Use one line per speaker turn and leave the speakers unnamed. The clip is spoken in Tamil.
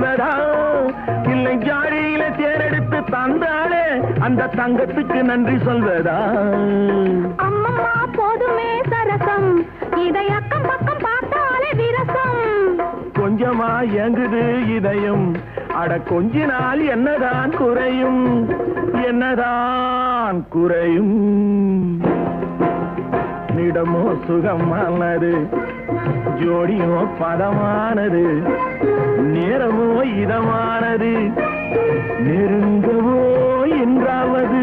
சொல்வதா இல்லை ஜாடியில தேரெடுத்து தந்தாலே அந்த தங்கத்துக்கு நன்றி சொல்வதா?
அம்மம்மா போதுமே சரசம், இதை அக்கம் பக்கம் பார்த்தாலே விரசம்.
கொஞ்சமா ஏங்குது இதயம், அட கொஞ்ச நாள் என்னதான் குறையும், என்னதான் குறையும்? இடமோ சுகமானது, ஜோடியோ பதமானது, நேரமோ இதமானது, நெருங்கவோ என்றாவது